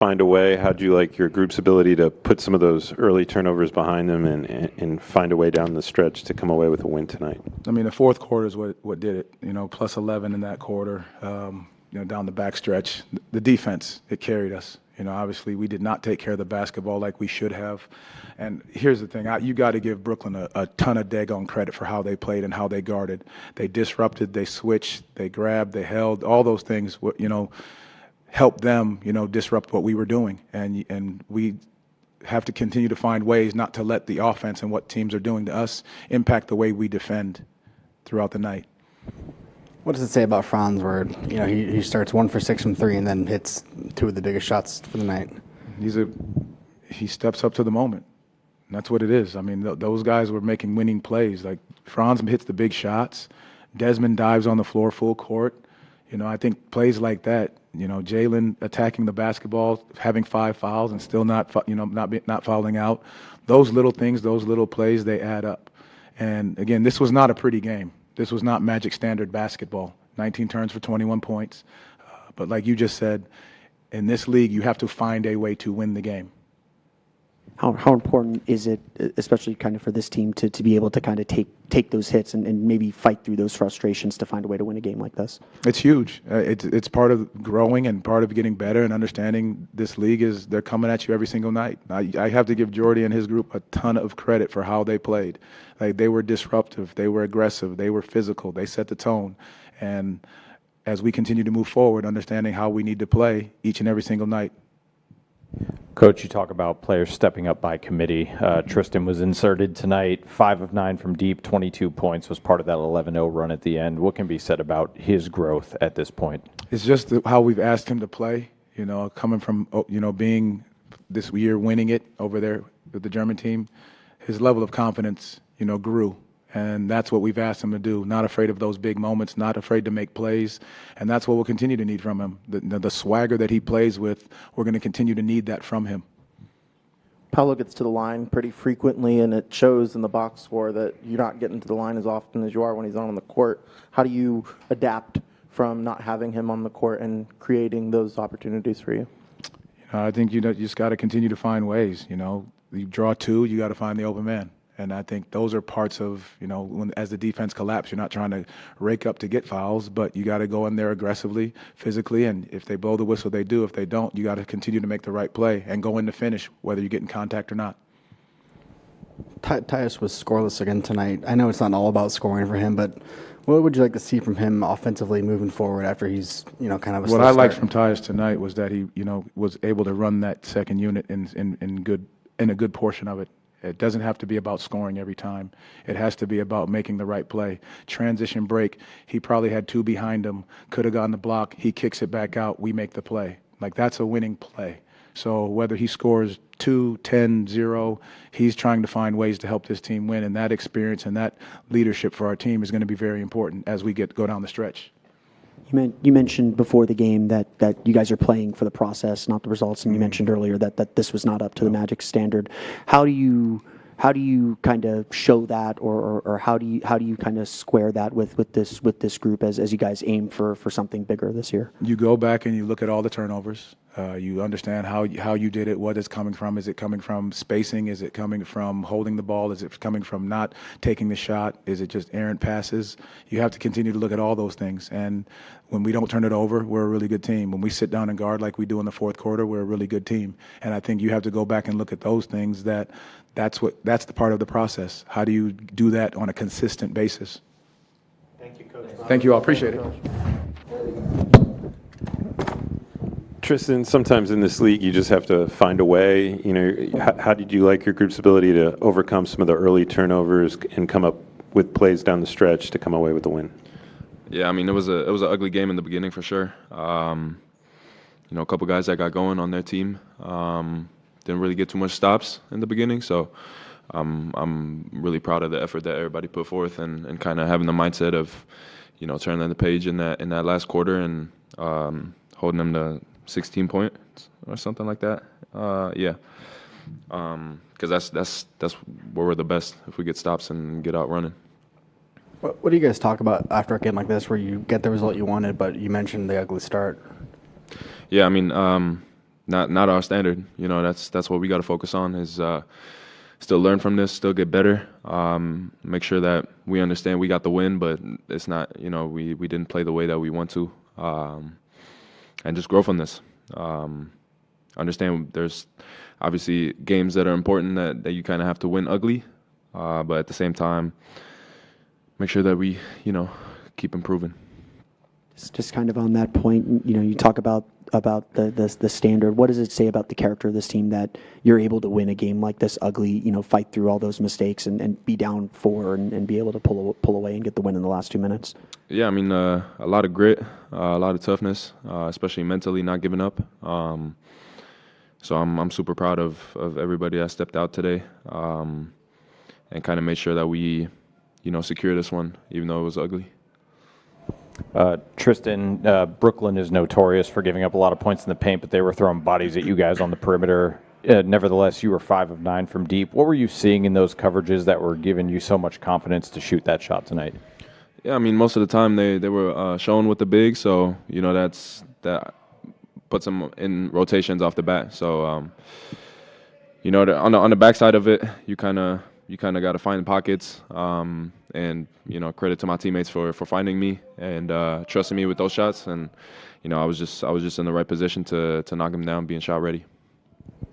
find a way? How'd you like your group's ability to put some of those early turnovers behind them and find a way down the stretch to come away with a win tonight? I mean, the fourth quarter is what did it. Plus 11 in that quarter. Down the back stretch, the defense, it carried us. Obviously we did not take care of the basketball like we should have. And here's the thing, you got to give Brooklyn a ton of daggone credit for how they played and how they guarded. They disrupted, they switched, they grabbed, they held, all those things, helped them, disrupt what we were doing. And we have to continue to find ways not to let the offense and what teams are doing to us impact the way we defend throughout the night. What does it say about Franz where, he starts 1 for 6 from 3 and then hits 2 of the biggest shots for the night? He steps up to the moment. And that's what it is. I mean, those guys were making winning plays. Like Franz hits the big shots. Desmond dives on the floor full court. I think plays like that, Jalen attacking the basketball, having 5 fouls and still not fouling out. Those little things, those little plays, they add up. And again, this was not a pretty game. This was not Magic standard basketball. 19 turns for 21 points. But like you just said, in this league, you have to find a way to win the game. How important is it, especially kind of for this team, to be able to kind of take those hits and maybe fight through those frustrations to find a way to win a game like this? It's huge. It's part of growing and part of getting better and understanding this league is they're coming at you every single night. I have to give Jordy and his group a ton of credit for how they played. Like they were disruptive, they were aggressive, they were physical, they set the tone. And as we continue to move forward, understanding how we need to play each and every single night. Coach, you talk about players stepping up by committee. Tristan was inserted tonight, 5 of 9 from deep, 22 points, was part of that 11-0 run at the end. What can be said about his growth at this point? It's just how we've asked him to play, coming from, being this year winning it over there with the German team. His level of confidence, grew. And that's what we've asked him to do. Not afraid of those big moments, not afraid to make plays. And that's what we'll continue to need from him. The swagger that he plays with, we're going to continue to need that from him. Paolo gets to the line pretty frequently, and it shows in the box score that you're not getting to the line as often as you are when he's on the court. How do you adapt from not having him on the court and creating those opportunities for you? I think you just got to continue to find ways. You draw 2, you got to find the open man. And I think those are parts of, as the defense collapses, you're not trying to rake up to get fouls, but you got to go in there aggressively, physically, and if they blow the whistle, they do. If they don't, you got to continue to make the right play and go in to finish, whether you get in contact or not. Tyus was scoreless again tonight. I know it's not all about scoring for him, but what would you like to see from him offensively moving forward after he's, kind of a slow What I liked start? from Tyus tonight was that he, was able to run that second unit in a good portion of it. It doesn't have to be about scoring every time. It has to be about making the right play. Transition break, he probably had 2 behind him, could have gotten the block, he kicks it back out, we make the play. Like, that's a winning play. So whether he scores 2, 10, 0, he's trying to find ways to help this team win, and that experience and that leadership for our team is going to be very important as we go down the stretch. You mentioned before the game that you guys are playing for the process, not the results, and you mentioned earlier that this was not up to the Magic standard. How do you kind of show that, or how do you kind of square that with this group as you guys aim for something bigger this year? You go back and you look at all the turnovers. You understand how you did it, what it's coming from. Is it coming from spacing? Is it coming from holding the ball? Is it coming from not taking the shot? Is it just errant passes? You have to continue to look at all those things. And when we don't turn it over, we're a really good team. When we sit down and guard like we do in the fourth quarter, we're a really good team. And I think you have to go back and look at those things. That's the part of the process. How do you do that on a consistent basis? Thank you, Coach. Thank you all. Appreciate it. Tristan, sometimes in this league, you just have to find a way. How did you like your group's ability to overcome some of the early turnovers and come up with plays down the stretch to come away with the win? Yeah, I mean, it was an ugly game in the beginning for sure. A couple guys that got going on their team didn't really get too much stops in the beginning, so I'm really proud of the effort that everybody put forth and kind of having the mindset of, turning the page in that last quarter and holding them to 16 points or something like that. Because that's where we're the best, if we get stops and get out running. What do you guys talk about after a game like this where you get the result you wanted, but you mentioned the ugly start? Yeah, I mean, not our standard. You know, that's what we got to focus on is still learn from this, still get better, make sure that we understand we got the win, but it's not, you know, we didn't play the way that we want to, and just grow from this. Understand there's obviously games that are important that you kind of have to win ugly, but at the same time, make sure that we, you know, keep improving. Just kind of on that point, you know, you talk about the standard. What does it say about the character of this team that you're able to win a game like this ugly, you know, fight through all those mistakes and be down 4 and be able to pull away and get the win in the last 2 minutes? Yeah, I mean, a lot of grit, a lot of toughness, especially mentally not giving up. So I'm super proud of everybody that stepped out today, and kind of made sure that we, you know, secure this one, even though it was ugly. Tristan, Brooklyn is notorious for giving up a lot of points in the paint, but they were throwing bodies at you guys on the perimeter. Nevertheless, you were 5 of 9 from deep. What were you seeing in those coverages that were giving you so much confidence to shoot that shot tonight? Yeah, I mean, most of the time they were showing with the big, so, you know, that puts them in rotations off the bat. So, you know, on the backside of it, you kind of got to find pockets, and, you know, credit to my teammates for finding me and trusting me with those shots. And, you know, I was just in the right position to knock them down, being shot ready.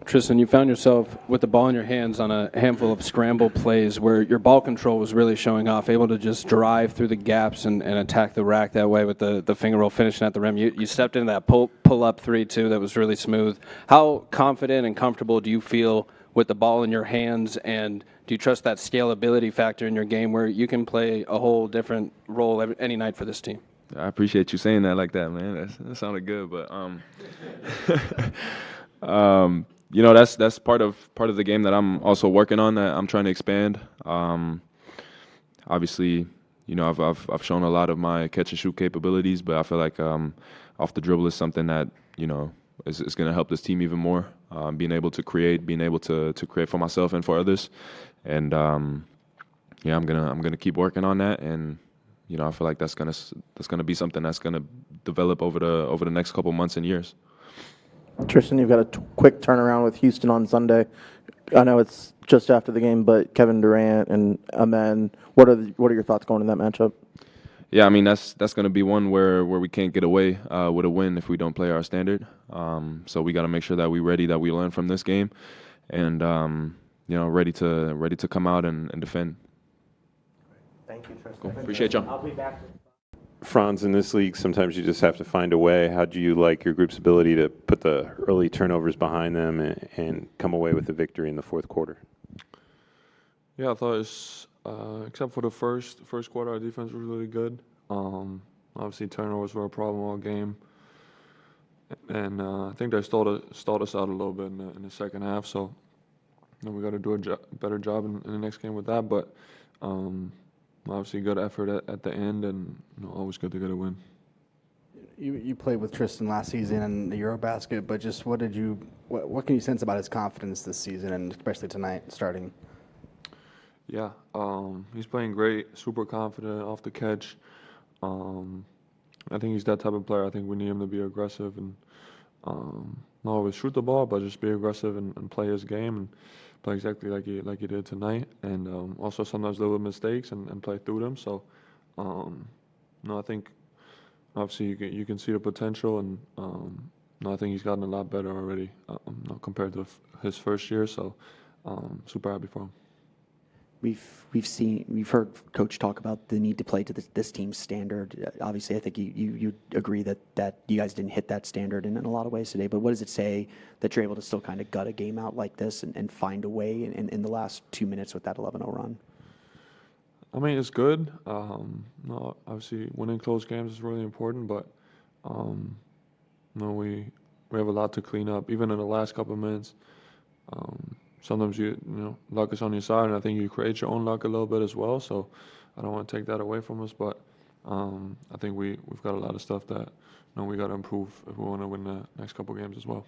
Tristan, you found yourself with the ball in your hands on a handful of scramble plays where your ball control was really showing off, able to just drive through the gaps and attack the rack that way with the finger roll finishing at the rim. You stepped into that pull-up 3-2 that was really smooth. How confident and comfortable do you feel with the ball in your hands, and do you trust that scalability factor in your game where you can play a whole different role any night for this team? I appreciate you saying that like that, man. That sounded good, but you know, that's part of the game that I'm also working on, that I'm trying to expand. Obviously, you know, I've shown a lot of my catch and shoot capabilities, but I feel like off the dribble is something that, you know, is going to help this team even more. Being able to create for myself and for others, and yeah, I'm gonna keep working on that, and, you know, I feel like that's gonna be something that's gonna develop over the next couple months and years. Tristan, you've got a quick turnaround with Houston on Sunday. I know it's just after the game, but Kevin Durant and Amen, what are your thoughts going in that matchup? Yeah, I mean, that's going to be one where we can't get away with a win if we don't play our standard. So we got to make sure that we're ready, that we learn from this game, and you know, ready to come out and defend. Thank you, Tristan. Cool. Appreciate y'all. I'll be back. Franz, in this league, sometimes you just have to find a way. How do you like your group's ability to put the early turnovers behind them and come away with the victory in the fourth quarter? Yeah, I thought it's except for the first quarter, our defense was really good. Obviously, turnovers were a problem all game, and I think they stalled us out a little bit in the second half. So, you know, we got to do a better job in the next game with that. But obviously, good effort at the end, and, you know, always good to get a win. You played with Tristan last season in the Eurobasket, but just what can you sense about his confidence this season, and especially tonight starting? Yeah, he's playing great, super confident off the catch. I think he's that type of player. I think we need him to be aggressive and not always shoot the ball, but just be aggressive and play his game and play exactly like he did tonight. And also sometimes little mistakes and play through them. So, no, I think obviously you can see the potential, and no, I think he's gotten a lot better already compared to his first year. So, super happy for him. We've heard Coach talk about the need to play to this team's standard. Obviously, I think you agree that you guys didn't hit that standard in a lot of ways today. But what does it say that you're able to still kind of gut a game out like this and find a way in the last 2 minutes with that 11-0 run? I mean, it's good. No, obviously, winning close games is really important, but no, we have a lot to clean up. Even in the last couple of minutes, sometimes you know, luck is on your side, and I think you create your own luck a little bit as well. So I don't want to take that away from us, but I think we've got a lot of stuff that, you know, we got to improve if we want to win the next couple of games as well.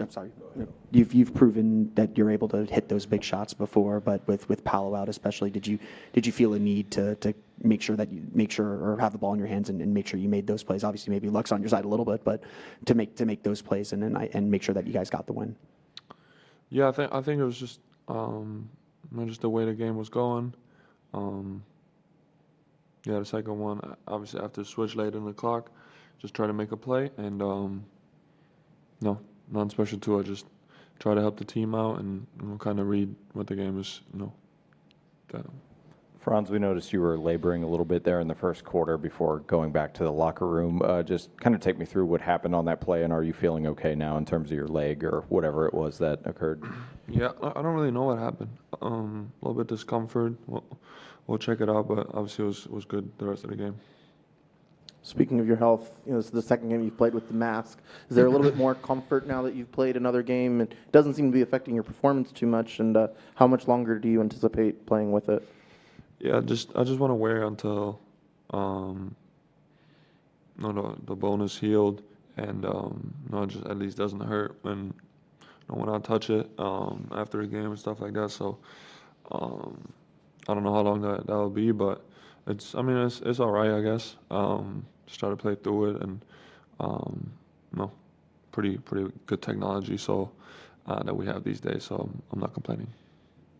I'm sorry. You've proven that you're able to hit those big shots before, but with Paolo out especially, did you feel a need to make sure or have the ball in your hands and make sure you made those plays? Obviously, maybe luck's on your side a little bit, but to make those plays and make sure that you guys got the win. Yeah, I think it was just just the way the game was going. Yeah, the second one, obviously after the switch late in the clock, just try to make a play, and no, nothing special to it. Just try to help the team out and kind of read what the game is. Franz, we noticed you were laboring a little bit there in the first quarter before going back to the locker room. Just kind of take me through what happened on that play, and are you feeling okay now in terms of your leg or whatever it was that occurred? Yeah, I don't really know what happened. A little bit discomfort. We'll check it out, but obviously it was good the rest of the game. Speaking of your health, this is the second game you've played with the mask. Is there a little bit more comfort now that you've played another game? It doesn't seem to be affecting your performance too much. And how much longer do you anticipate playing with it? Yeah, I just want to wear until the bone is healed and it just at least doesn't hurt when I touch it after the game and stuff like that. So I don't know how long that will be, but it's all right, I guess. Just try to play through it, and pretty good technology that we have these days. So I'm not complaining.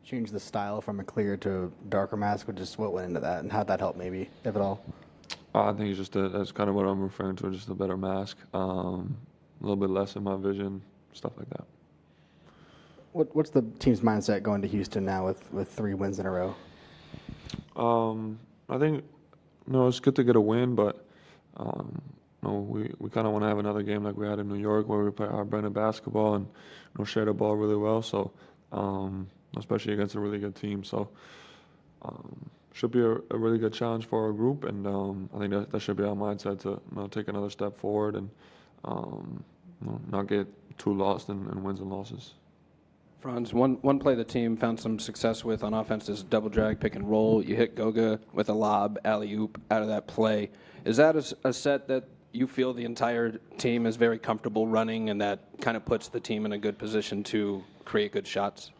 Change the style from a clear to a darker mask, but just what went into that, and how'd that help, maybe, if at all? I think it's just that's kind of what I'm referring to, just a better mask, a little bit less in my vision, stuff like that. What's the team's mindset going to Houston now with 3 wins in a row? I think it's good to get a win, but we kind of want to have another game like we had in New York where we play our brand of basketball and share the ball really well. So especially against a really good team. So should be a really good challenge for our group, and I think that should be our mindset to take another step forward and not get too lost in wins and losses. Franz, one play the team found some success with on offense is double drag, pick and roll. You hit Goga with a lob, alley-oop out of that play. Is that a set that you feel the entire team is very comfortable running, and that kind of puts the team in a good position to create good shots?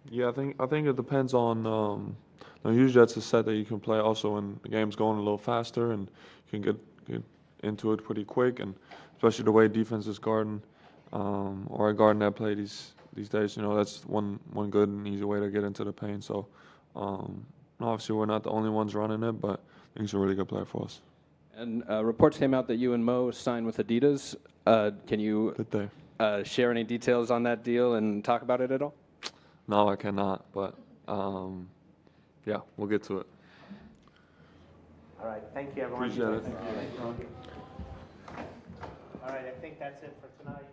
Yeah, I think it depends on. Usually that's a set that you can play also when the game's going a little faster and you can get into it pretty quick, and especially the way defense is guarding. Or a guarding that play these days, that's one good and easy way to get into the paint. So, obviously we're not the only ones running it, but I think it's a really good player for us. And reports came out that you and Mo signed with Adidas. Can you share any details on that deal and talk about it at all? No, I cannot, but yeah, we'll get to it. All right, thank you, everyone. Appreciate it. All right, I think that's it for tonight.